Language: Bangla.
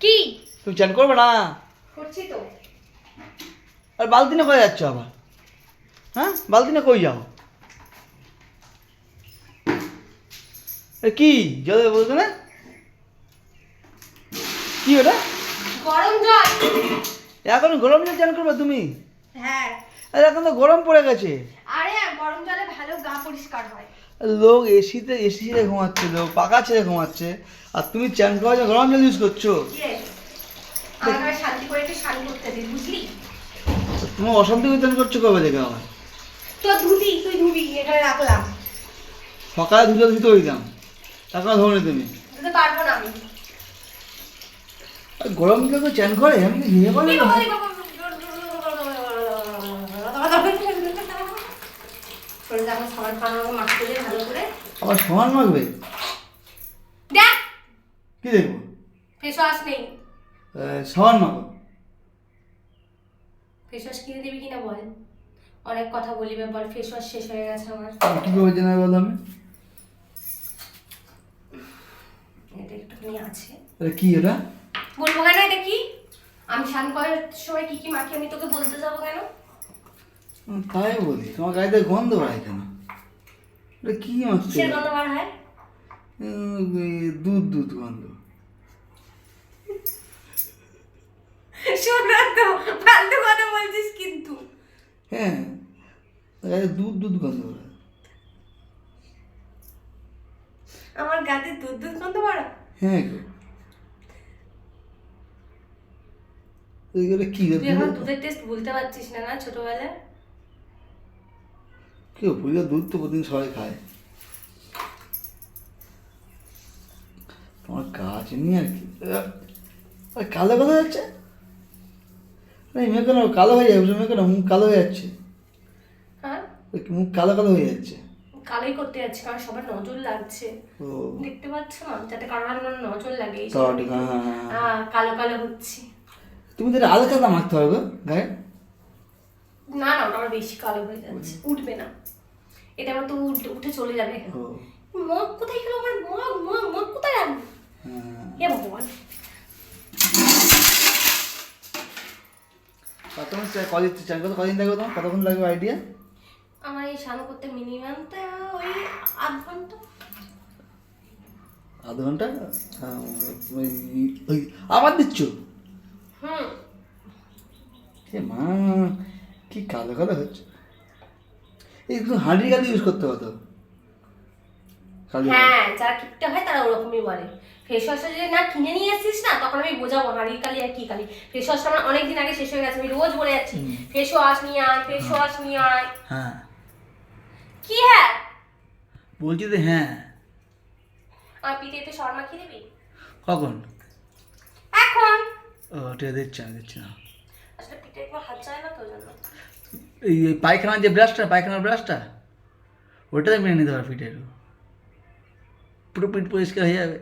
কি তুমি চান করবে না? করছি তো। আর বালতি না কই যাচ্ছ আবার? হ্যাঁ, বালতি না কই যাও? কি জল বলছো না? কি ওটা? গরম জল। এখন গরম জল চান করবে তুমি? হ্যাঁ। আরে এখন তো গরম পড়ে গেছে। আরে গরম জলে ভালো গা পরিষ্কার হয়। লোক এসি ছেড়ে ঘুমাচ্ছে, লোক পাখা ছেড়ে ঘুমাচ্ছে, আর তুমি চান করার জন্য গরম জল ইউজ করছো। আমার শান্তি করে একটু স্নান করতে দিই, বুঝলি? তুমি অশান্তি করে চান করছো কবে থেকে আমার? তো ধুলি, তুই ধুবি, এখানে রাখলাম। সকালে ধুলে ধুতে হইতাম, তারপর ধরনি তুমি। ধুতে পারবো না আমি। আর গরম জলে তো চান করে, আমি তো নিয়ে পারি না। আবার সমান মাখবে? দেখ কি দেখবো? ফেস ওয়াশ নেই। সমান মাখো। ফেস ওয়াশ কিনে দিবি কিনা বল? অনেক কথা বলিবে, বল ফেস ওয়াশ শেষ হয়ে গেছে আমার। কি করে জানাবে বলো আমি? এটা একটুখানি আছে। এটা কি এটা? বলবো কেন এটা কি? আমি স্নান করার সময় কি কি মাখি আমি তোকে বলতে যাবো কেন? তাই বলি, তোমার গাড়িতে গন্ধ হয় কেন? এটা কি মাখছে? কিসের গন্ধ বার হয়? দুধ দুধ গন্ধ। শোন না তো, ফালতু কথা বলছিস কিন্তু। হ্যাঁ, গাড়িতে দুধ দুধ গন্ধ হয়। আমার গাতে দুধ দুধ গন্ধ বার হয়? হ্যাঁ গো, এইগুলো কি তুই এখন দুধের টেস্ট ভুলতে পারছিস না, না ছোটবেলায়? কেউ ভুলে, দুধ তো প্রতিদিন সবাই খায়। তোমার কাজ নিয়ে আর কি। কালো কথা যাচ্ছে, মেয়ে কেন কালো হয়ে যাবে? মেয়ে কেন মুখ কালো হয়ে যাচ্ছে? হ্যাঁ, মুখ কালো কালো হয়ে যাচ্ছে। কালোই করতে যাচ্ছে কারণ সবার নজর লাগছে। ও, দেখতে পাচ্ছ না, যাতে কারোর নজর লাগে। এই সঠিক, জন্য কালো কালো হচ্ছে। তুমি তো এটা আলাদা কাদা মাখতে হবে গো গায়ে। না না, ওটা আমার বেশি কালো হয়ে যাচ্ছে, উঠবে না। এটা আমার তো উঠে চলে যাবে। মগ কোথায় গেল আমার? মগ মগ মগ কোথায় রাখবো? হে ভগবান। তোমার কদিন লাগবে? তোমার কতক্ষণ লাগবে আইডিয়া? আমার এই স্নান করতে মিনিমাম তো ওই আধ ঘন্টা। আধ ঘন্টা? ওই আবার দিচ্ছ? মা, কি কালো কালো হচ্ছে। এই তুমি হাঁড়ি কালি ইউজ করতে হতো। হ্যাঁ, যারা কিপটে হয় তারা ওরকমই বলে। ফেস ওয়াশটা যদি না কিনে নিয়ে আসিস না, তখন আমি বোঝাবো হাঁড়ির কালি আর কি কালি। ফেস ওয়াশটা আমার অনেকদিন আগে শেষ হয়ে গেছে, আমি রোজ বলে যাচ্ছি ফেস ওয়াশ নিয়ে আয়, ফেস ওয়াশ নিয়ে আয়। হ্যাঁ, কি হ্যাঁ? বলছি তো হ্যাঁ। আমার পিঠে একটু শর্মা খেয়ে দিবি? কখন? এখন। ও ঠিক দিচ্ছি না। আসলে পিঠে একবার হাত যায় না তো জন্য। এই পায়খানার যে পায়খানার ব্রাশটা, ওটাতে মেনে নিতে পারো পিঠে, পুরো পিঠ পরিষ্কার হয়ে যাবে।